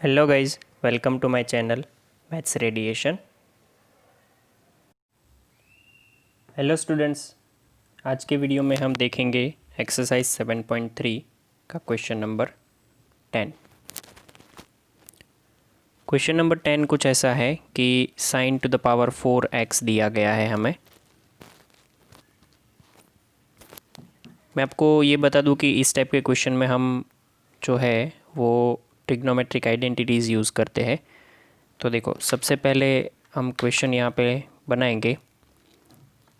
Hello guys, welcome to my channel maths radiation. Hello students, आज के video में हम देखेंगे एक्सरसाइज 7.3 का क्वेश्चन नंबर 10। क्वेश्चन नंबर 10 कुछ ऐसा है कि sign to the power 4x दिया गया है हमें। मैं आपको ये बता दूं कि इस टाइप के क्वेश्चन में हम जो है वो ट्रिग्नोमेट्रिक आइडेंटिटीज़ यूज़ करते हैं। तो देखो, सबसे पहले हम क्वेश्चन यहाँ पे बनाएंगे।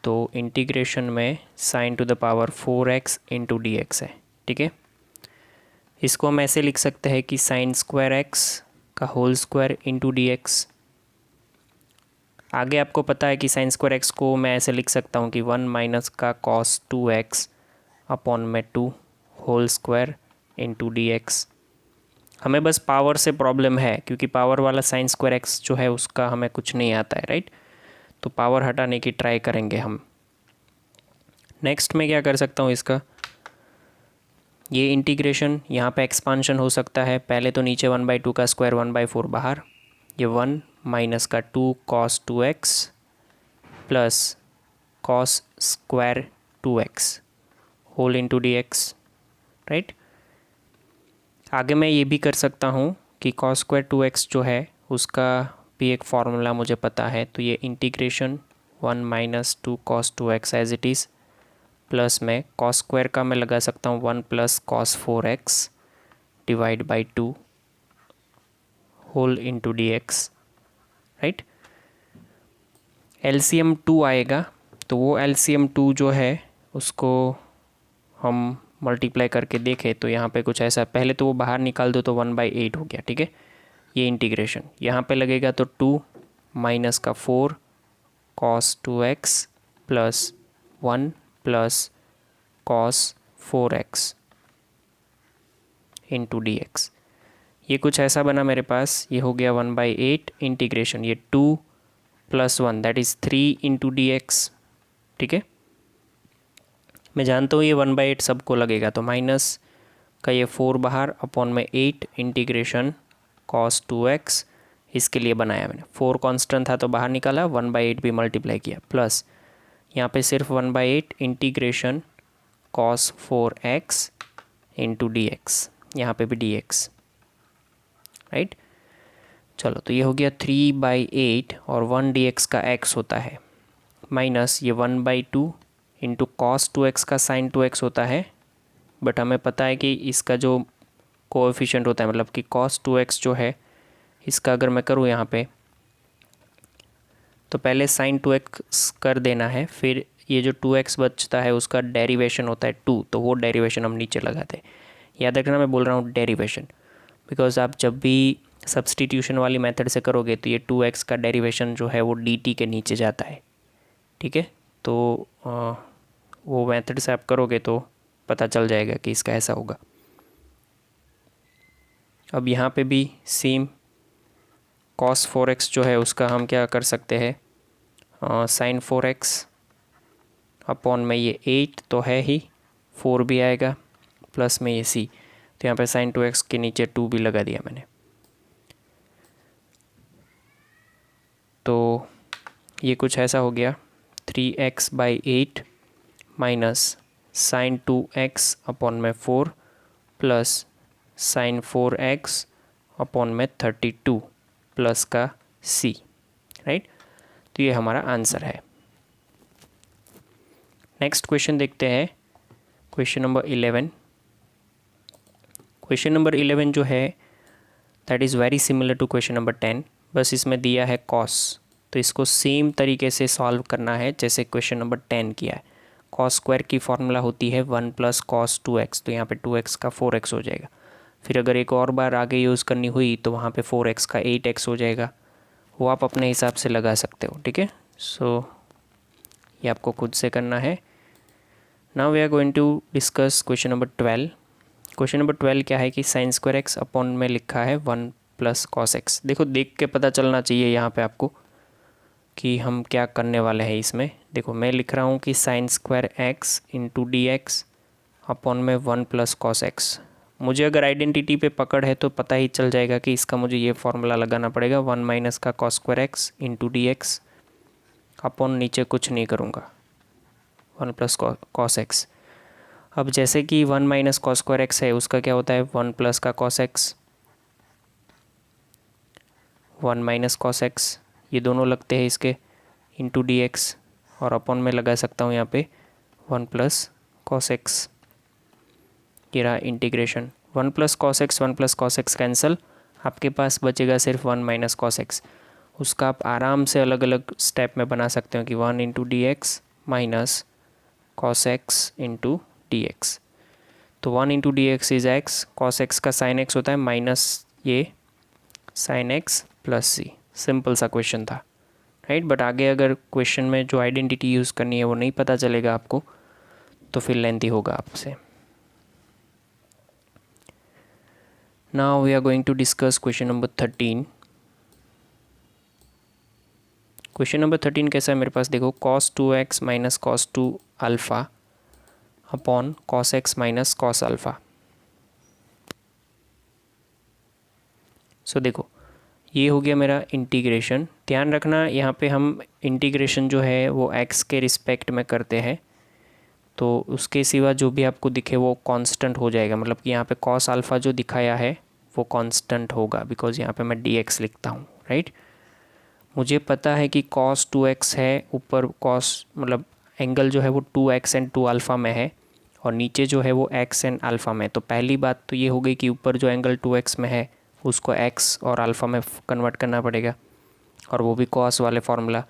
तो इंटीग्रेशन में sign to the power 4x into D x है, ठीक है। इसको हम ऐसे लिख सकते हैं कि साइन स्क्वायर एक्स का whole square into D X. आगे आपको पता है कि साइन स्क्वायर एक्स को मैं ऐसे लिख सकता हूँ कि 1 माइनस का कॉस 2x अपॉन में 2 whole square into D X. हमें बस पावर से प्रॉब्लम है, क्योंकि पावर वाला साइन स्क्वायर एक्स जो है उसका हमें कुछ नहीं आता है, राइट। तो पावर हटाने की ट्राई करेंगे हम। नेक्स्ट में क्या कर सकता हूँ, इसका ये इंटीग्रेशन यहाँ पे एक्सपांशन हो सकता है। पहले तो नीचे 1/2 का स्क्वायर 1/4 बाहर, ये 1 माइनस का 2 cos 2x plus cos square 2x whole into D x, right. आगे मैं ये भी कर सकता हूँ कि कॉस स्क्वायर 2x जो है उसका भी एक फार्मूला मुझे पता है। तो ये integration 1 minus 2 cos 2x as it is plus में कॉस स्क्वायर का मैं लगा सकता हूँ 1 plus cos 4x divide by 2 whole into D x, right. LCM 2 आएगा, तो वो एलसीएम 2 जो है उसको हम मल्टीप्लाई करके देखें तो यहाँ पे कुछ ऐसा, पहले तो वो बाहर निकाल दो तो 1/8 हो गया, ठीक है। ये इंटीग्रेशन यहाँ पे लगेगा तो 2 माइनस का 4 cos 2x plus 1 plus cos 4x into D X. ये कुछ ऐसा बना मेरे पास, ये हो गया 1/8 इंटीग्रेशन, ये 2 plus 1 that is 3 into D X, ठीक है। मैं जानता हूँ ये 1/8 सबको लगेगा, तो माइनस का ये 4 बाहर अपॉन में 8 इंटीग्रेशन कॉस 2x, इसके लिए बनाया मैंने। 4 कांस्टेंट था तो बाहर निकाला, 1/8 भी मल्टीप्लाई किया, प्लस यहाँ पे सिर्फ 1/8 integration cos 4x into D x, यहाँ पे भी डी एक्स, राइट। चलो, तो ये हो गया 3/8 और 1 डी एक्स का x होता है, माइनस ये 1/2 इंटू कॉस 2x का साइन 2x होता है। बट हमें पता है कि इसका जो कोएफिशिएंट होता है, मतलब कि कॉस 2x जो है इसका अगर मैं करूँ यहाँ पे, तो पहले साइन 2x कर देना है, फिर ये जो 2x बचता है उसका डेरिवेशन होता है 2, तो वो डेरिवेशन हम नीचे लगाते हैं। याद रखना मैं बोल रहा हूँ डेरिवेशन, बिकॉज आप जब भी सब्सटीट्यूशन वाली मेथड से करोगे तो ये 2x का डेरिवेशन जो है वो dt के नीचे जाता है, ठीक है। तो वो मेथड से आप करोगे तो पता चल जाएगा कि इसका ऐसा होगा। अब यहाँ पे भी सेम cos 4x जो है उसका हम क्या कर सकते हैं, साइन 4x अपॉन में ये 8 तो है ही, 4 भी आएगा, प्लस में ये c, तो यहाँ पे साइन 2x के नीचे 2 भी लगा दिया मैंने। तो ये कुछ ऐसा हो गया 3x/8 minus sign 2x upon में 4 प्लस साइन 4x अपॉन में 32 प्लस का c, राइट। तो ये हमारा आंसर है। नेक्स्ट क्वेश्चन देखते हैं, क्वेश्चन नंबर 11। क्वेश्चन नंबर 11 जो है that is very similar to question number 10, बस इसमें दिया है कॉस, तो इसको सेम तरीके से सॉल्व करना है जैसे क्वेश्चन नंबर 10 किया है। कॉस स्क्वायर की फॉर्मूला होती है 1 प्लस कॉस 2x, तो यहाँ पे 2x का 4x हो जाएगा। फिर अगर एक और बार आगे यूज़ करनी हुई तो वहाँ पे 4x का 8x हो जाएगा, वो आप अपने हिसाब से लगा सकते हो, ठीक है। सो ये आपको खुद से करना है। Now we are going to discuss question number 12। Question number 12 क्या है कि साइन स्क्वायर एक्स अपॉन में लिखा है 1 प्लस कॉस एक्स। देखो, देख के पता चलना चाहिए यहाँ पे आपको कि हम क्या करने वाले हैं इसमें। देखो, मैं लिख रहा हूँ कि sine square X into D x upon में 1 प्लस कॉस एक्स। मुझे अगर आइडेंटिटी पे पकड़ है तो पता ही चल जाएगा कि इसका मुझे ये फॉर्मूला लगाना पड़ेगा, 1 माइनस का cos square X into D x upon नीचे कुछ नहीं करूँगा 1 प्लस कॉस एक्स। अब जैसे कि 1 माइनस कॉस स्क्वायर एक्स है उसका क्या होता है 1 प्लस का cos x, 1 minus cos x ये दोनों लगते हैं इसके इंटू डी एक्स और अपॉन में लगा सकता हूँ यहाँ पे 1 प्लस कॉस एक्स। ये रहा integration, 1 plus cos x 1 plus cos x cancel, आपके पास बचेगा सिर्फ 1 माइनस कॉस एक्स। उसका आप आराम से अलग अलग स्टेप में बना सकते हो कि 1 into D X minus cos x into D X. तो 1 into D x is x, cos x का साइन एक्स होता है माइनस ये sine x plus C. Simple सा क्वेश्चन था, राइट। बट आगे अगर क्वेश्चन में जो आइडेंटिटी यूज़ करनी है वो नहीं पता चलेगा आपको तो फिर लेंथी होगा आपसे। Now we are going to discuss question number 13। Question number 13 कैसा है मेरे पास, देखो cos 2x minus cos 2 alpha upon cos x minus cos alpha. So देखो ये हो गया मेरा इंटीग्रेशन। ध्यान रखना यहाँ पे हम इंटीग्रेशन जो है वो x के रिस्पेक्ट में करते हैं, तो उसके सिवा जो भी आपको दिखे वो कांस्टेंट हो जाएगा। मतलब कि यहाँ पे कॉस अल्फ़ा जो दिखाया है वो कांस्टेंट होगा बिकॉज यहाँ पे मैं dx लिखता हूँ, राइट। मुझे पता है कि cos 2x है, ऊपर cos मतलब एंगल जो है वो 2x एंड 2 अल्फ़ा में है और नीचे जो है वो x एंड अल्फ़ा में। तो पहली बात तो ये हो गई कि ऊपर जो एंगल 2x में है उसको x और अल्फ़ा में कन्वर्ट करना पड़ेगा और वो भी cos वाले फार्मूला।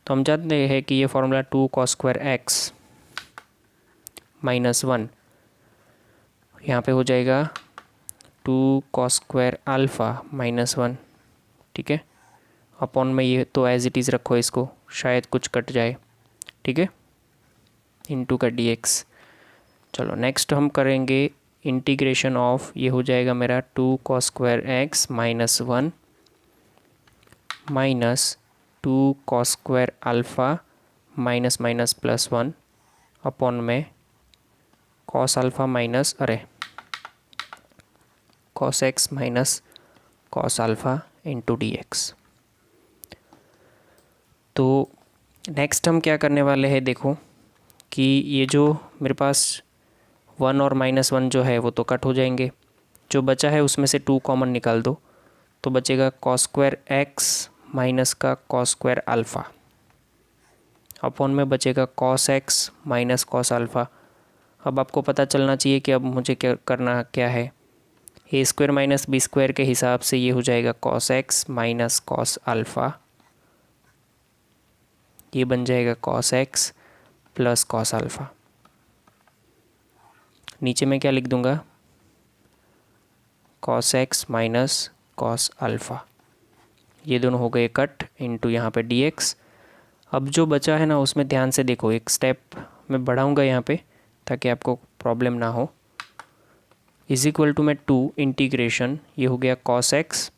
तो हम जानते हैं कि ये formula 2 cos square x minus 1 यहाँ पे हो जाएगा 2 cos स्क्वायर अल्फ़ा माइनस 1, ठीक है। अपॉन में ये तो एज इट इज़ रखो इसको, शायद कुछ कट जाए, ठीक है, इंटू का dx। चलो नेक्स्ट हम करेंगे इंटीग्रेशन ऑफ, ये हो जाएगा मेरा 2 cos square x minus 1 minus 2 cos square alpha minus minus plus 1 upon में cos alpha minus cos x minus cos alpha into dx। तो नेक्स्ट हम क्या करने वाले हैं, देखो कि ये जो मेरे पास 1 और माइनस 1 जो है वो तो कट हो जाएंगे, जो बचा है उसमें से 2 कॉमन निकाल दो तो बचेगा cos स्क्वायर एक्स माइनस का cos स्क्वायर अल्फ़ा अपॉन में बचेगा cos x minus cos alpha. अब आपको पता चलना चाहिए कि अब मुझे क्या करना क्या है, ए स्क्वायर माइनस बी स्क्वायर के हिसाब से ये हो जाएगा cos x minus cos alpha, ये बन जाएगा cos x plus cos alpha. नीचे में क्या लिख दूंगा cos x minus cos alpha, ये दोनों हो गए कट इंटू यहाँ पे dx। अब जो बचा है ना उसमें ध्यान से देखो, एक स्टेप मैं बढ़ाऊंगा यहाँ पे ताकि आपको प्रॉब्लम ना हो। इज इक्वल टू में 2 इंटीग्रेशन, ये हो गया cos एक्स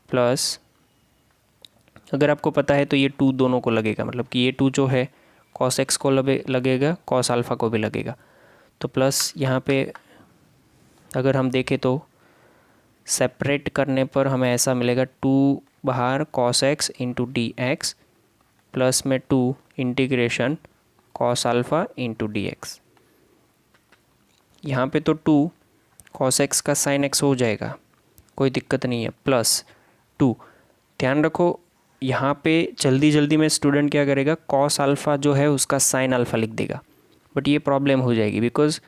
प्लस, अगर आपको पता है तो ये 2 दोनों को लगेगा, मतलब कि ये 2 जो है cos एक्स को लगेगा, cos अल्फ़ा को भी लगेगा। तो प्लस यहाँ पे अगर हम देखें तो सेपरेट करने पर हमें ऐसा मिलेगा 2 बाहर cos X into D X plus में 2 integration cos alpha into D x. यहाँ पे तो 2 cos एक्स का साइन एक्स हो जाएगा, कोई दिक्कत नहीं है, प्लस 2। ध्यान रखो यहाँ पे जल्दी जल्दी में स्टूडेंट क्या करेगा, cos अल्फ़ा जो है उसका साइन अल्फ़ा लिख देगा, बट ये प्रॉब्लम हो जाएगी बिकॉज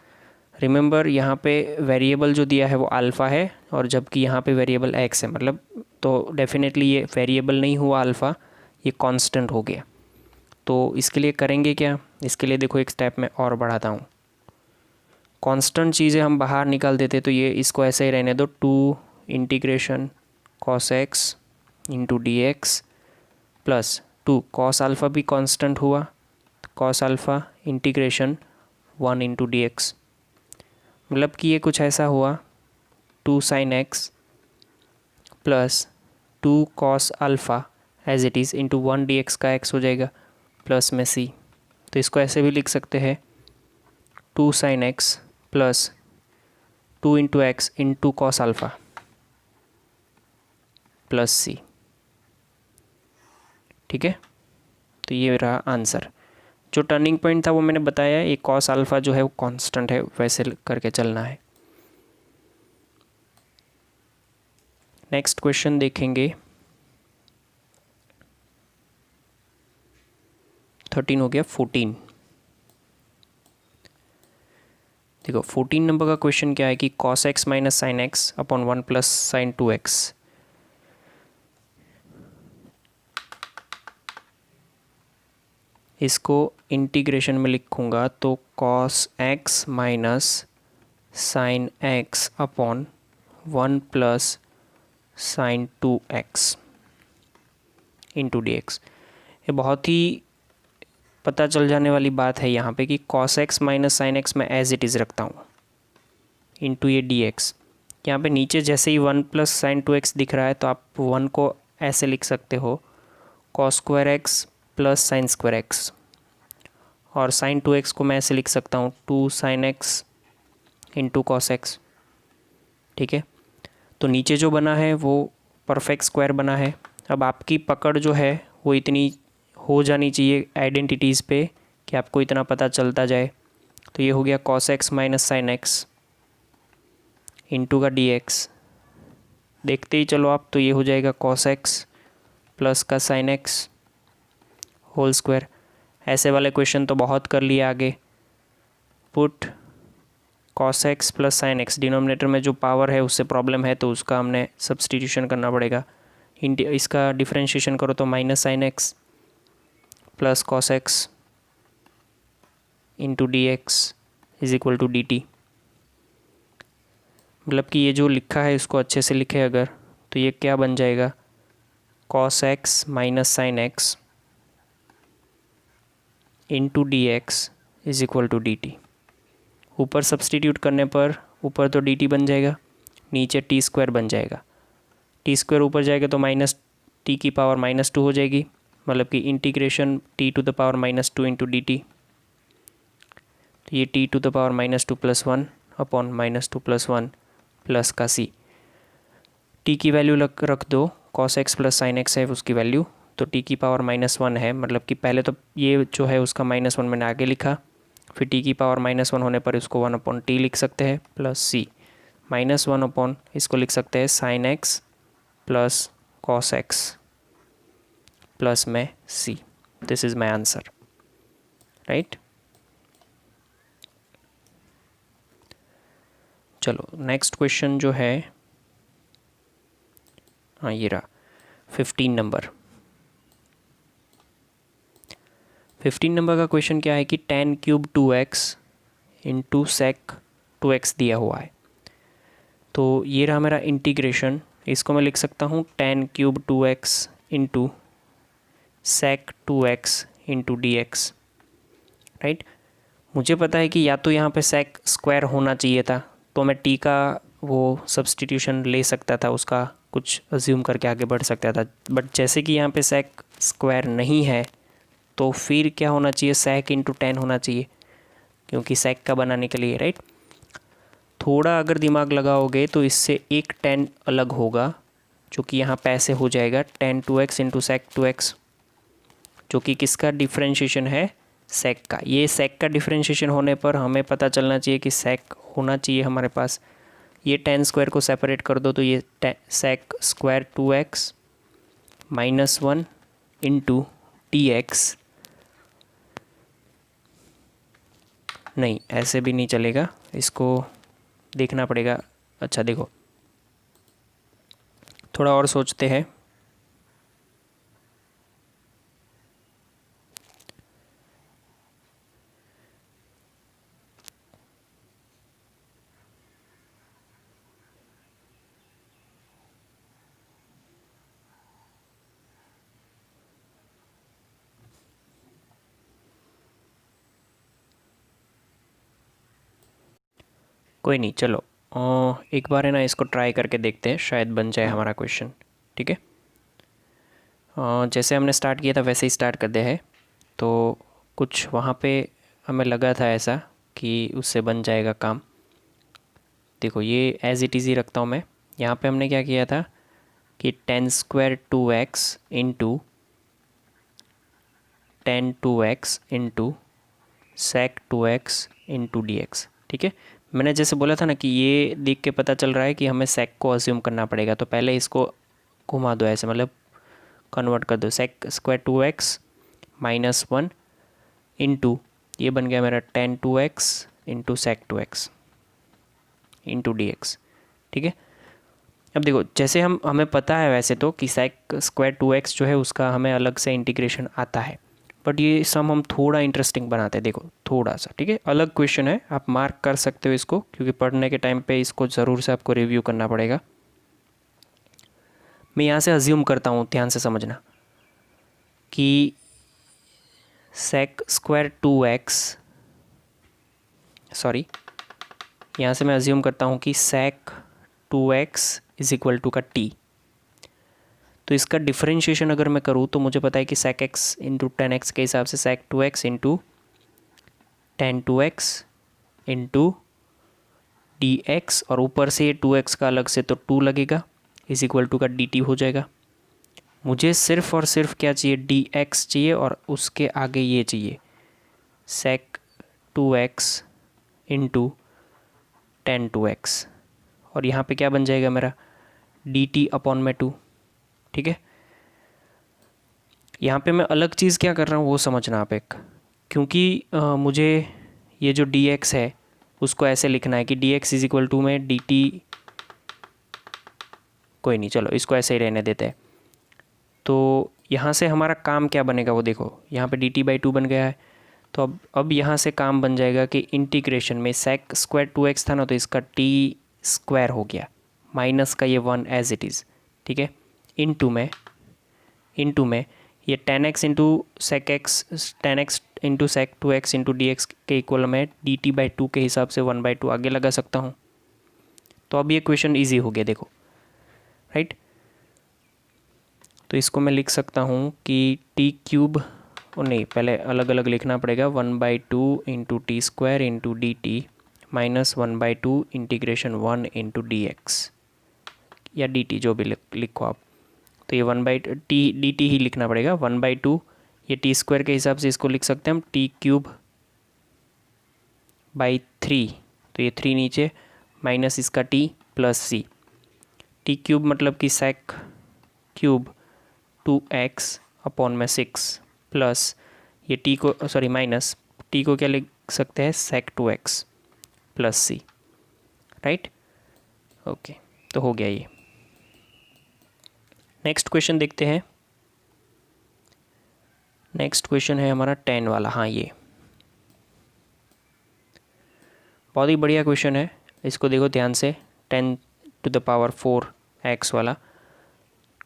रिमेंबर यहाँ पे वेरिएबल जो दिया है वो अल्फ़ा है और जबकि यहाँ पे वेरिएबल एक्स है, मतलब तो डेफिनेटली ये वेरिएबल नहीं हुआ अल्फ़ा, ये कांस्टेंट हो गया। तो इसके लिए करेंगे क्या, इसके लिए देखो एक स्टेप में और बढ़ाता हूँ, कांस्टेंट चीज़ें हम बाहर निकाल देते तो ये इसको ऐसे ही रहने दो, 2 integration cos X into D X plus 2 cos alpha भी कांस्टेंट हुआ, cos alpha integration 1 into D X, मतलब कि ये कुछ ऐसा हुआ 2 sin x plus 2 cos alpha as it is into 1 D X का x हो जाएगा प्लस में c। तो इसको ऐसे भी लिख सकते हैं 2 sin x plus 2 into x into cos alpha plus C. ठीक है, तो ये रहा आंसर। जो टर्निंग पॉइंट था वो मैंने बताया, ये कॉस अल्फ़ा जो है वो कांस्टेंट है, वैसे करके चलना है। नेक्स्ट क्वेश्चन देखेंगे, 13 हो गया, 14। देखो 14 नंबर का क्वेश्चन क्या है कि cos x minus sine x upon 1 plus sign 2x। इसको इंटीग्रेशन में लिखूंगा तो cos x minus sine x upon 1 plus sign 2x into D X. ये बहुत ही पता चल जाने वाली बात है यहाँ पे कि cos x minus sine x मैं एज इट इज़ रखता हूँ इंटू ये डी एक्स। यहाँ पर नीचे जैसे ही 1 प्लस साइन 2x दिख रहा है तो आप 1 को ऐसे लिख सकते हो cos square x plus sign square x, और साइन 2x को मैं ऐसे लिख सकता हूँ 2 sign X into cos x. ठीक है, तो नीचे जो बना है वो परफेक्ट स्क्वायर बना है। अब आपकी पकड़ जो है वो इतनी हो जानी चाहिए आइडेंटिटीज़ पे कि आपको इतना पता चलता जाए। तो ये हो गया cos x minus sine X into का डी एक्स। देखते ही चलो आप, तो ये हो जाएगा cos x प्लस का साइन एक्स होल स्क्वायर। ऐसे वाले क्वेश्चन तो बहुत कर लिए आगे। Put cos x plus sine x, denominator में जो पावर है उससे प्रॉब्लम है तो उसका हमने सब्सटीट्यूशन करना पड़ेगा। इसका डिफरेंशिएशन करो तो minus sine x plus cos x into D X is equal to D T. मतलब कि ये जो लिखा है इसको अच्छे से लिखे अगर, तो ये क्या बन जाएगा cos x minus sine X into D X is equal to D T. ऊपर सब्सटीट्यूट करने पर ऊपर तो डी टी बन जाएगा, नीचे टी स्क्वायर बन जाएगा। टी स्क्वायर ऊपर जाएगा तो माइनस टी की पावर -2 हो जाएगी, मतलब कि integration T to the power -2 into D T. तो ये T to the power -2 plus 1 upon -2 plus 1 plus का सी। टी की वैल्यू रख दो, cos x plus sine X है उसकी वैल्यू, तो टी की पावर -1 है, मतलब कि पहले तो ये जो है उसका -1 मैंने आगे लिखा, फिर टी की पावर -1 होने पर इसको 1 अपॉन टी लिख सकते हैं प्लस सी, -1 अपॉन इसको लिख सकते हैं sine x plus cos x plus में C. This is my answer, right. चलो नेक्स्ट क्वेश्चन जो है, हाँ ये रहा 15 नंबर। 15 नंबर का क्वेश्चन क्या है कि tan cube 2x into sec 2x दिया हुआ है। तो ये रहा मेरा इंटीग्रेशन, इसको मैं लिख सकता हूँ tan cube 2x into sec 2x into D x, right. मुझे पता है कि या तो यहाँ पे सेक स्क्वायर होना चाहिए था, तो मैं टी का वो सब्सटीट्यूशन ले सकता था, उसका कुछ अज्यूम करके आगे बढ़ सकता था। बट जैसे कि यहाँ पे सेक स्क्वायर नहीं है तो फिर क्या होना चाहिए, सेक इंटू टेन होना चाहिए, क्योंकि सेक का बनाने के लिए, राइट। थोड़ा अगर दिमाग लगाओगे तो इससे एक टेन अलग होगा, जो कि यहाँ पे ऐसे हो जाएगा tan 2x into sec 2x, जो कि किसका डिफ्रेंशिएशन है, सेक का। ये सेक का डिफ्रेंशिएशन होने पर हमें पता चलना चाहिए कि सेक होना चाहिए हमारे पास। ये tan स्क्वायर को सेपरेट कर दो तो ये sec square 2x -1 into T X. नहीं ऐसे भी नहीं चलेगा, इसको देखना पड़ेगा। अच्छा देखो, थोड़ा और सोचते हैं। कोई नहीं, चलो एक बार है ना इसको ट्राई करके देखते हैं, शायद बन जाए हमारा क्वेश्चन। ठीक है, जैसे हमने स्टार्ट किया था वैसे ही स्टार्ट कर दिया है। तो कुछ वहाँ पे हमें लगा था ऐसा कि उससे बन जाएगा काम। देखो ये एज इट इज़ ही रखता हूँ मैं। यहाँ पे हमने क्या किया था कि tan square 2x into tan 2x into sec 2x into D X. ठीक है, मैंने जैसे बोला था ना कि ये देख के पता चल रहा है कि हमें सेक को अज्यूम करना पड़ेगा, तो पहले इसको घुमा दो ऐसे, मतलब कन्वर्ट कर दो। सेक स्क्वायर 2x माइनस 1 इंटू ये बन गया मेरा tan 2x into sec 2x into D X. ठीक है, अब देखो जैसे हमें पता है वैसे तो कि सेक स्क्वायर 2x जो है उसका हमें अलग से इंटीग्रेशन आता है, बट ये सम हम थोड़ा इंटरेस्टिंग बनाते हैं, देखो थोड़ा सा। ठीक है, अलग क्वेश्चन है, आप मार्क कर सकते हो इसको, क्योंकि पढ़ने के टाइम पे इसको ज़रूर से आपको रिव्यू करना पड़ेगा। मैं यहाँ से अज्यूम करता हूँ, ध्यान से समझना, कि सेक स्क्वायर 2x, सॉरी यहाँ से मैं अज्यूम करता हूँ कि सेक 2x इज इक्वल टू का t। तो इसका डिफरेंशिएशन अगर मैं करूँ तो मुझे पता है कि सेक x इंटू टेन एक्स के हिसाब से सेक 2x into tan 2x into D X, और ऊपर से ये 2x का अलग से तो 2 लगेगा, इज इक्वल टू का dt हो जाएगा। मुझे सिर्फ और सिर्फ क्या चाहिए, dx चाहिए, और उसके आगे ये चाहिए सेक 2x इंटू टेन 2x, और यहाँ पे क्या बन जाएगा मेरा dt अपॉन में 2। ठीक है, यहाँ पे मैं अलग चीज़ क्या कर रहा हूँ वो समझना आप एक, क्योंकि मुझे ये जो dx है उसको ऐसे लिखना है कि dx इज इक्वल टू में dt, कोई नहीं चलो इसको ऐसे ही रहने देते हैं। तो यहाँ से हमारा काम क्या बनेगा वो देखो, यहाँ पे dt/2 बन गया है। तो अब यहाँ से काम बन जाएगा कि इंटीग्रेशन में सेक स्क्वायर 2x था ना, तो इसका t स्क्वायर हो गया माइनस का ये 1 एज इट इज़। ठीक है, इंटू में ये tan X into sec X, tan X into sec 2x into D X के इक्वल में dt/2 के हिसाब से 1/2 आगे लगा सकता हूँ। तो अब ये क्वेश्चन इजी हो गया देखो, राइट। तो इसको मैं लिख सकता हूँ कि टी क्यूब, नहीं पहले अलग अलग लिखना पड़ेगा, 1/2 into T square into D T minus 1/2 integration 1 into D x या डी टी, जो भी लिखो आप। तो ये 1/टी डी टी ही लिखना पड़ेगा, 1/2 ये टी स्क्वायर के हिसाब से इसको लिख सकते हैं हम टी क्यूब बाई 3, तो ये 3 नीचे माइनस इसका टी प्लस सी। टी क्यूब मतलब कि सेक क्यूब 2x अपॉन में 6 प्लस ये टी को, सॉरी माइनस टी को क्या लिख सकते हैं सेक 2x प्लस सी, राइट। ओके, तो हो गया ये। नेक्स्ट क्वेश्चन देखते हैं। नेक्स्ट क्वेश्चन है हमारा 10 वाला। हाँ, ये बहुत ही बढ़िया क्वेश्चन है, इसको देखो ध्यान से। 10⁴x वाला,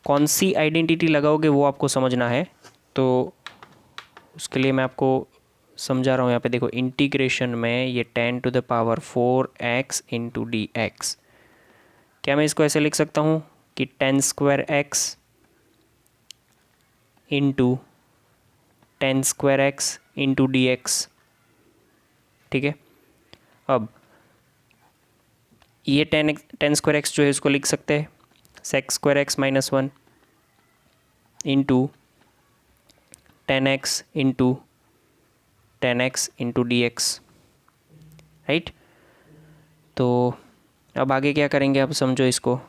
कौन सी आइडेंटिटी लगाओगे वो आपको समझना है, तो उसके लिए मैं आपको समझा रहा हूँ। यहाँ पे देखो इंटीग्रेशन में ये 10⁴x इंटू डी एक्स, क्या मैं इसको ऐसे लिख सकता हूँ कि 10² इंटू 10² इंटू डी एक्स। ठीक है, अब ये 10² जो है इसको लिख सकते हैं sec² minus 1 into 10x into 10x into D x, right. तो अब आगे क्या करेंगे, अब समझो इसको।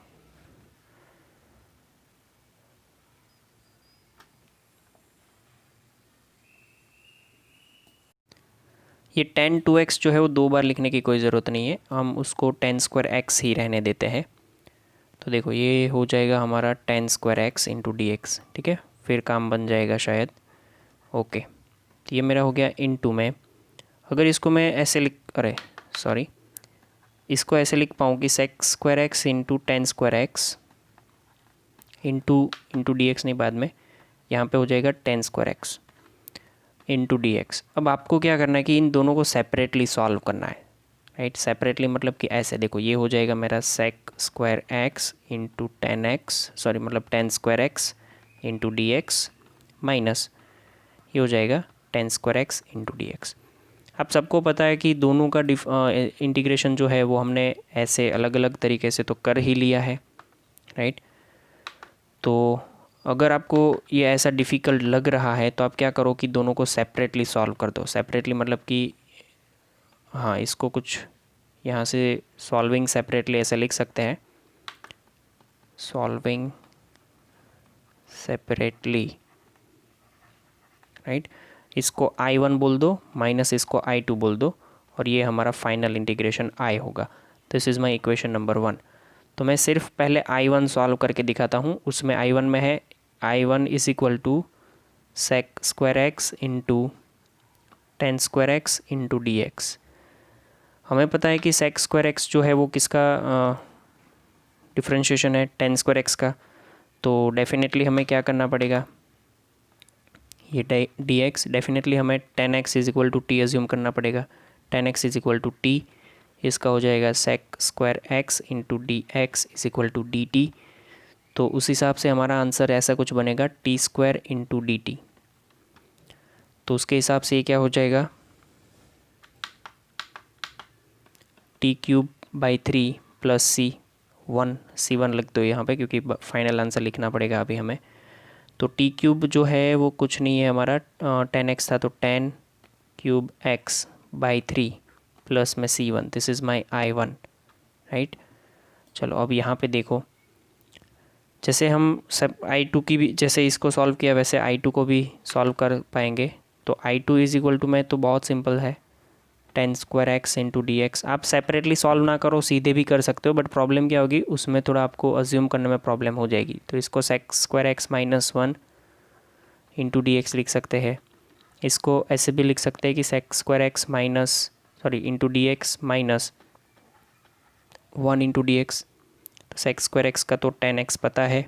ये 10 2x जो है वो 2 बार लिखने की कोई ज़रूरत नहीं है, हम उसको 10² ही रहने देते हैं। तो देखो ये हो जाएगा हमारा 10² इंटू डी एक्स। ठीक है, फिर काम बन जाएगा शायद। ओके, तो ये मेरा हो गया इंटू में। अगर इसको मैं ऐसे इसको ऐसे लिख पाऊँ कि sec² into 10² into D x, नहीं बाद में यहाँ पे हो जाएगा 10² इंटू डी एक्स। अब आपको क्या करना है कि इन दोनों को सेपरेटली सॉल्व करना है, राइट। सेपरेटली मतलब कि ऐसे देखो, ये हो जाएगा मेरा sec² इंटू 10x, सॉरी मतलब 10² इंटू डी एक्स माइनस ये हो जाएगा 10² इंटू डी एक्स। आप सबको पता है कि दोनों का इंटीग्रेशन जो है वो हमने ऐसे अलग अलग तरीके से तो कर ही लिया है, राइट। तो अगर आपको ये ऐसा डिफ़िकल्ट लग रहा है तो आप क्या करो कि दोनों को सेपरेटली सॉल्व कर दो। सेपरेटली मतलब कि हाँ, इसको कुछ यहाँ से सॉल्विंग सेपरेटली ऐसे लिख सकते हैं, सॉल्विंग सेपरेटली, राइट। इसको I1 बोल दो माइनस इसको I2 बोल दो और ये हमारा फाइनल इंटीग्रेशन I होगा। This is my equation number 1। तो मैं सिर्फ पहले I1 सॉल्व करके दिखाता हूँ। उसमें I1 में है I1 is equal to sec square X into tan square X into D X. हमें पता है कि सेक स्क्वायर एक्स जो है वो किसका डिफ्रेंशिएशन है, टेन स्क्वायर एक्स का। तो डेफिनेटली हमें क्या करना पड़ेगा, ये डी एक्स डेफिनेटली हमें tan X is equal to T assume करना पड़ेगा। Tan X is equal to T, इसका हो जाएगा sec square X into D X is equal to D T. तो उस हिसाब से हमारा आंसर ऐसा कुछ बनेगा T square into D T. तो उसके हिसाब से ये क्या हो जाएगा, T cube by 3 plus C1 लिख दो यहाँ पे क्योंकि फाइनल आंसर लिखना पड़ेगा अभी हमें। तो टी क्यूब जो है वो कुछ नहीं है हमारा, 10x था तो 10 क्यूब x बाई 3 प्लस में C1, this is my I1, right. चलो अब यहाँ पे देखो, जैसे हम सब I2 की भी जैसे इसको सॉल्व किया वैसे I2 को भी सॉल्व कर पाएंगे। तो I2 इज इक्वल टू, मैं तो बहुत सिंपल है, ten square X into D x. आप सेपरेटली सॉल्व ना करो, सीधे भी कर सकते हो, बट प्रॉब्लम क्या होगी उसमें थोड़ा आपको अज्यूम करने में प्रॉब्लम हो जाएगी। तो इसको sec square x minus 1 into D X लिख सकते हैं। इसको ऐसे भी लिख सकते हैं कि sec square X into D X minus 1 into D X. तो सेक स्क्वायर एक्स का तो 10x पता है,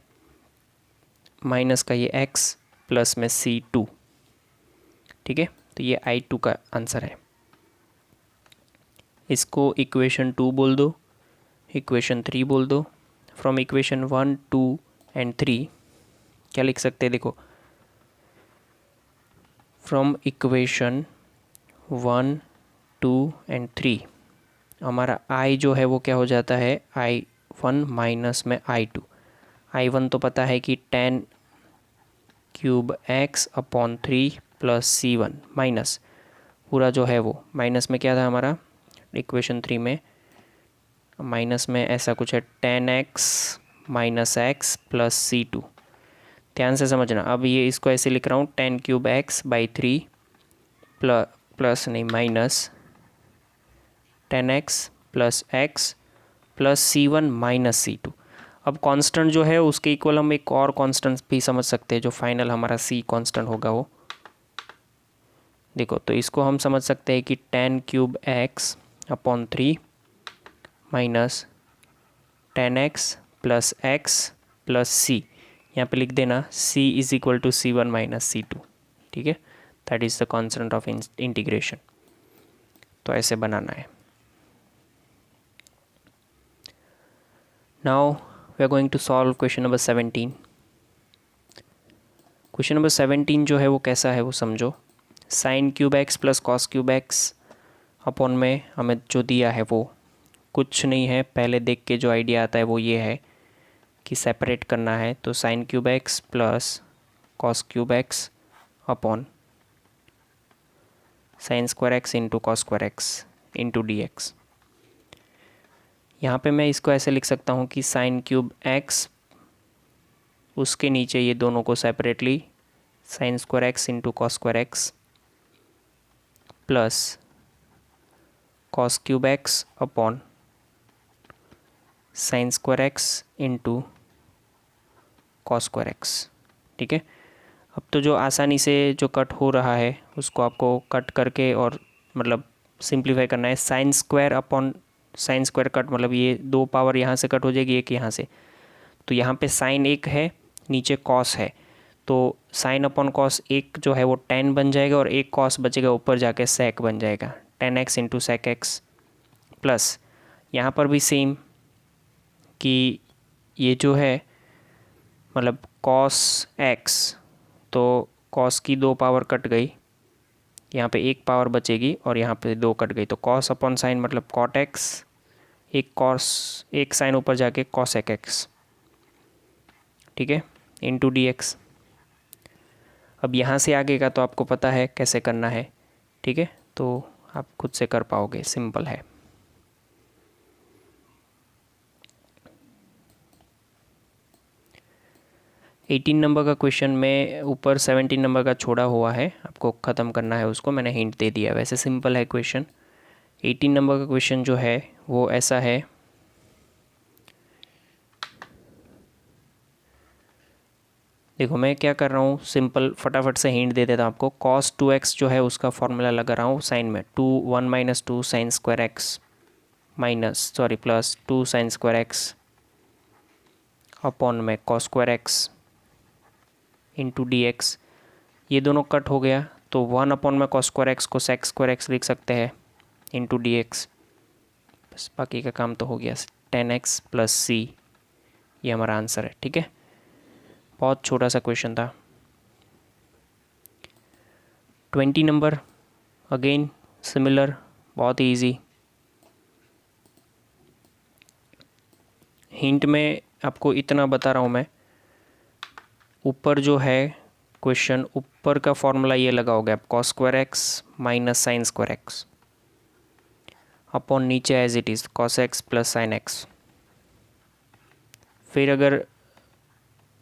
माइनस का ये x प्लस में C2, ठीक है। तो ये I2 का आंसर है। इसको इक्वेशन 2 बोल दो, इक्वेशन 3 बोल दो। फ्रॉम इक्वेशन 1, 2 एंड 3 क्या लिख सकते हैं, देखो फ्रॉम इक्वेशन 1, 2 एंड 3 हमारा I जो है वो क्या हो जाता है, I1 माइनस में I2। I1 तो पता है कि 10 cube x upon 3 plus C1 minus पूरा जो है वो माइनस में क्या था हमारा इक्वेशन 3 में, माइनस में ऐसा कुछ है 10x minus x plus C2। ध्यान से समझना, अब ये इसको ऐसे लिख रहा हूँ 10 क्यूब x बाई 3 प्लस नहीं minus 10x plus x plus C1 minus C2। अब कांस्टेंट जो है उसके इक्वल हम एक और कांस्टेंट भी समझ सकते हैं जो फाइनल हमारा C कांस्टेंट होगा वो देखो। तो इसको हम समझ सकते हैं कि 10 cube x upon 3 minus 10x plus x plus C, यहाँ पे लिख देना C is equal to C1 minus C2, ठीक है। That is the constant of integration. तो ऐसे बनाना है। Now we are going to solve question number 17। Question number 17 जो है वो कैसा है वो समझो। Sine cube X plus cos cube X upon में हमें जो दिया है वो कुछ नहीं है, पहले देख के जो आइडिया आता है वो ये है कि सेपरेट करना है। तो sign cube X plus cos cube X upon sine square X into cos square X into D x. यहाँ पे मैं इसको ऐसे लिख सकता हूँ कि साइन क्यूब एक्स, उसके नीचे ये दोनों को separately sign square X into cos square x plus cos cube X upon sine square X into cos square x, ठीक है। अब तो जो आसानी से जो कट हो रहा है उसको आपको कट करके और मतलब सिंप्लीफाई करना है। Sine square upon sine square cut मतलब ये दो पावर यहाँ से कट हो जाएगी, एक यहाँ से। तो यहाँ पे साइन एक है, नीचे कॉस है, तो साइन अपॉन कॉस एक जो है वो 10 बन जाएगा और एक कॉस बचेगा ऊपर जाके सेक बन जाएगा 10x into sec x plus यहाँ पर भी सेम कि ये जो है मतलब कॉस एक्स, तो कॉस की दो पावर कट गई यहाँ पे एक पावर बचेगी और यहाँ पे 2 कट गई, तो कॉस अपॉन साइन मतलब कॉट एक्स, एक साइन ऊपर जाके कॉसेक एक्स, ठीक है, इंटू डी एक्स। अब यहाँ से आगे का तो आपको पता है कैसे करना है, ठीक है, तो आप खुद से कर पाओगे, सिंपल है। एटीन नंबर का क्वेश्चन में ऊपर 17 नंबर का छोड़ा हुआ है, आपको ख़त्म करना है उसको, मैंने हिंट दे दिया। वैसे सिंपल है क्वेश्चन। 18 नंबर का क्वेश्चन जो है वो ऐसा है, देखो मैं क्या कर रहा हूँ, सिंपल फटाफट से हिंट दे देता हूँ आपको। cos 2x जो है उसका फॉर्मूला लगा रहा हूँ साइन में, 1 minus 2 sign square x plus 2 sign square x upon में cos square X into D X. ये दोनों कट हो गया तो 1 अपॉन में cos स्क्वायर एक्स को sec स्क्वायर एक्स लिख सकते हैं इंटू डी एक्स। बस बाकी का काम तो हो गया, 10x प्लस सी, ये हमारा आंसर है, ठीक है। बहुत छोटा सा क्वेश्चन था। 20 नंबर अगेन सिमिलर, बहुत ही ईजी। हिंट में आपको इतना बता रहा हूँ मैं, ऊपर जो है क्वेश्चन, ऊपर का फॉर्मूला ये लगाओगे आप, cos square x minus sine square x upon नीचे as it is cos x plus sine x. फिर अगर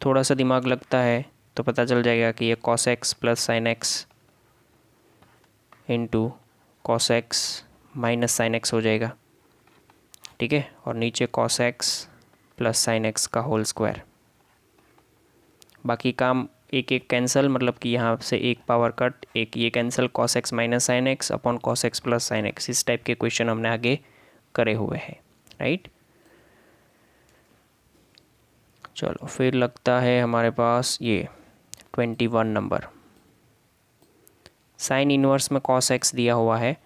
थोड़ा सा दिमाग लगता है तो पता चल जाएगा कि ये cos x plus sine X into cos x minus sine x हो जाएगा, ठीक है, और नीचे cos x plus sine x का होल स्क्वायर। बाकी काम एक एक कैंसिल, मतलब कि यहाँ से एक पावर कट, एक ये cancel, cos x minus sine x upon cos x plus sine x. इस टाइप के क्वेश्चन हमने आगे करे हुए हैं, राइट। चलो फिर लगता है हमारे पास ये 21 नंबर, साइन इन्वर्स में cos एक्स दिया हुआ है।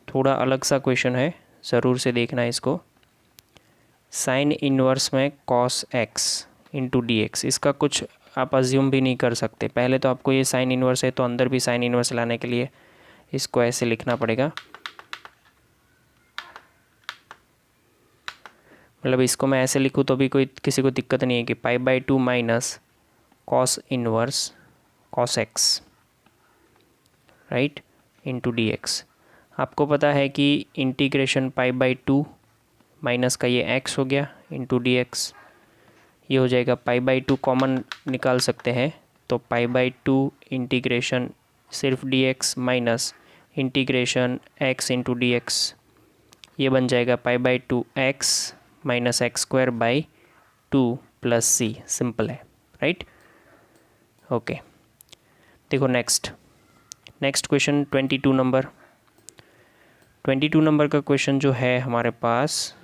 थोड़ा अलग सा क्वेश्चन है, ज़रूर से देखना इसको। साइन इन्वर्स में cos X into D x, इसका कुछ आप अज्यूम भी नहीं कर सकते। पहले तो आपको ये साइन इन्वर्स है तो अंदर भी साइन इन्वर्स लाने के लिए इसको ऐसे लिखना पड़ेगा, मतलब इसको मैं ऐसे लिखूँ तो भी कोई किसी को दिक्कत नहीं है कि π/2 minus cos inverse cos x, right, into D x. आपको पता है कि इंटीग्रेशन π/2 माइनस का ये x हो गया इंटू डी एक्स, ये हो जाएगा π/2 कॉमन निकाल सकते हैं, तो π/2 इंटीग्रेशन सिर्फ D X minus integration x into D X, ये बन जाएगा π/2 x minus X square by 2 plus C. Simple है, राइट, ओके। देखो नेक्स्ट क्वेश्चन 22 नंबर। 22 नंबर का क्वेश्चन जो है हमारे पास,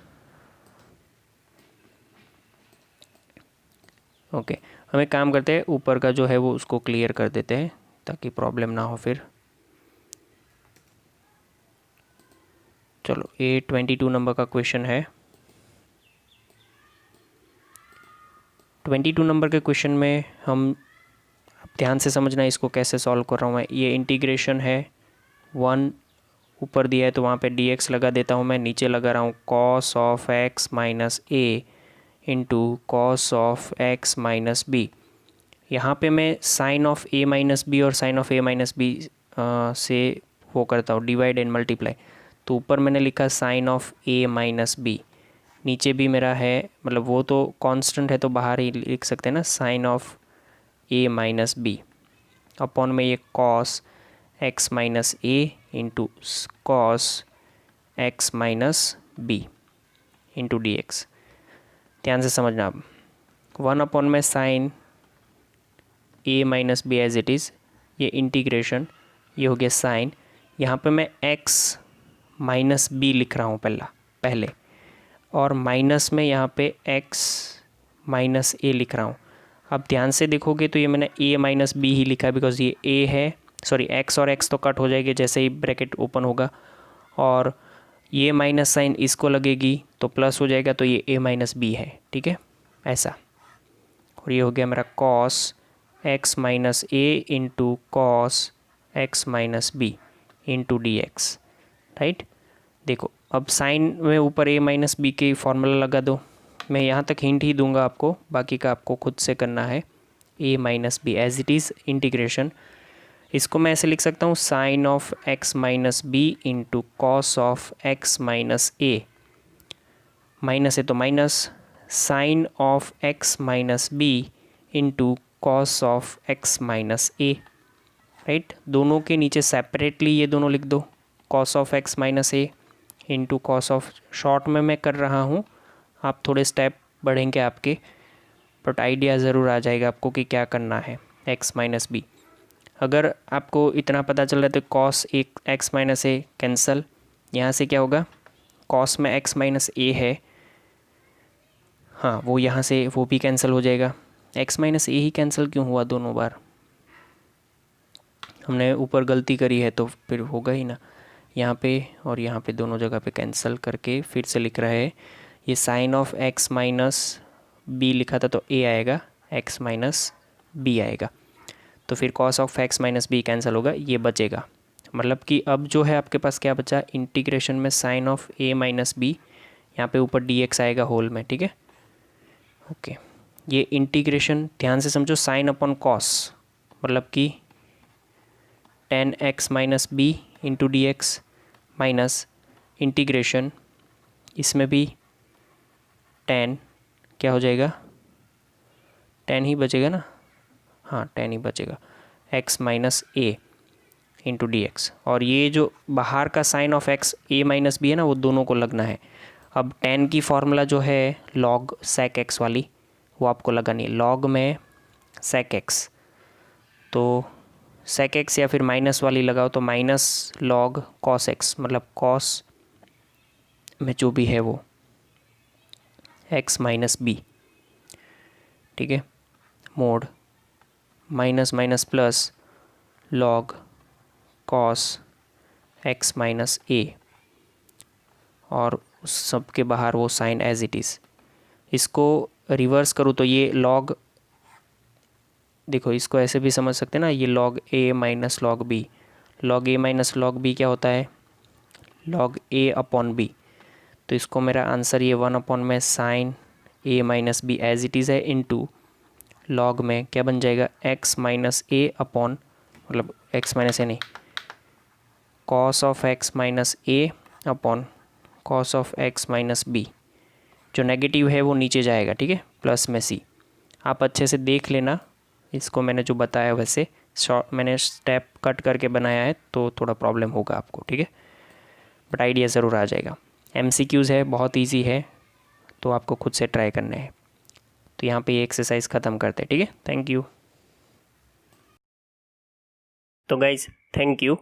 ओके, हम एक काम करते हैं, ऊपर का जो है वो उसको क्लियर कर देते हैं ताकि प्रॉब्लम ना हो फिर। चलो ये 22 नंबर का क्वेश्चन है। 22 नंबर के क्वेश्चन में हम ध्यान से समझना इसको कैसे सॉल्व कर रहा हूँ मैं। ये इंटीग्रेशन है, 1 ऊपर दिया है तो वहाँ पे dx लगा देता हूँ मैं, नीचे लगा रहा हूँ cos of x minus A into cos of x minus B. यहाँ पे मैं sine of A minus B और sine of A minus B से वो करता हूँ डिवाइड एंड मल्टीप्लाई। तो ऊपर मैंने लिखा sine of A minus B, नीचे भी मेरा है, मतलब वो तो कांस्टेंट है तो बाहर ही लिख सकते हैं ना, sine of A minus B upon में ये cos x minus A into cos x minus B into D x. ध्यान से समझना आप, 1 अपॉन में sine A minus B as it is, ये इंटीग्रेशन, ये हो गया साइन। यहाँ पे मैं x माइनस बी लिख रहा हूँ पहले, और माइनस में यहाँ पे x माइनस ए लिख रहा हूँ। अब ध्यान से देखोगे तो ये मैंने a माइनस बी ही लिखा है, बिकॉज ये a है, सॉरी x और x तो कट हो जाएगी जैसे ही ब्रैकेट ओपन होगा, और ये माइनस साइन इसको लगेगी तो प्लस हो जाएगा, तो ये a माइनस बी है, ठीक है, ऐसा। और ये हो गया मेरा cos x minus A into cos x minus B into D x, right. देखो अब साइन में ऊपर ए माइनस बी के फॉर्मूला लगा दो। मैं यहाँ तक हिंट ही दूंगा आपको, बाकी का आपको खुद से करना है। A minus B as it is integration, इसको मैं ऐसे लिख सकता हूँ sine of x minus B into cos of x minus A, minus है तो minus, sine of x minus B into cos of x minus A, right. दोनों के नीचे सेपरेटली ये दोनों लिख दो, cos of x minus A into cos of, short में मैं कर रहा हूँ, आप थोड़े स्टेप बढ़ेंगे आपके, बट आइडिया ज़रूर आ जाएगा आपको कि क्या करना है। एक्स माइनस बी, अगर आपको इतना पता चल रहा है तो कॉस एक एक्स माइनस ए कैंसल, यहाँ से क्या होगा, कॉस में एक्स माइनस ए है, हाँ वो यहाँ से वो भी कैंसिल हो जाएगा। एक्स माइनस ए ही कैंसिल क्यों हुआ दोनों बार, हमने ऊपर गलती करी है तो फिर होगा ही ना, यहाँ पे और यहाँ पे दोनों जगह पे कैंसिल करके फिर से लिख रहा है। ये sine of x minus B लिखा था तो ए आएगा, एक्स माइनस बी आएगा, तो फिर cos of x minus B cancel होगा, ये बचेगा। मतलब कि अब जो है आपके पास क्या बचा, इंटीग्रेशन में sine of A minus B, यहाँ पे ऊपर डी एक्स आएगा होल में, ठीक है। ओके, ये इंटीग्रेशन ध्यान से समझो, साइन अपॉन कॉस मतलब कि tan X minus B into D X minus integration, इसमें भी टेन क्या हो जाएगा, टेन ही बचेगा ना, हाँ टेन ही बचेगा, X minus A into D X, और ये जो बाहर का sine of X A minus B है ना, वो दोनों को लगना है। अब टेन की फॉर्मूला जो है लॉग सेक एक्स वाली, वो आपको लगानी है, लॉग में सेक एक्स, तो सेक एक्स या फिर माइनस वाली लगाओ तो माइनस लॉग कॉस एक्स, मतलब कॉस में जो भी है वो एक्स माइनस बी, ठीक है, mod minus minus plus log cos x minus A, और उस सब के बाहर वो साइन एज इट इज़। इसको रिवर्स करूँ तो ये लॉग, देखो इसको ऐसे भी समझ सकते हैं ना, ये लॉग ए माइनस लॉग बी, लॉग ए माइनस लॉग बी क्या होता है, लॉग ए अपॉन बी, तो इसको मेरा आंसर ये 1 में sine A minus B as it is है इनटू लॉग में क्या बन जाएगा, एक्स माइनस ए अपॉन, मतलब एक्स माइनस ए नहीं, cos of x minus A upon cos of x minus B, जो नेगेटिव है वो नीचे जाएगा, ठीक है, प्लस में सी। आप अच्छे से देख लेना इसको, मैंने जो बताया वैसे शॉर्ट मैंने स्टेप कट करके बनाया है तो थोड़ा प्रॉब्लम होगा आपको, ठीक है, बट आइडिया ज़रूर आ जाएगा। MCQs है, बहुत इजी है, तो आपको खुद से ट्राई करना है। तो यहाँ पे ये एक्सरसाइज ख़त्म करते हैं, ठीक है, थैंक यू। तो गाइज थैंक यू।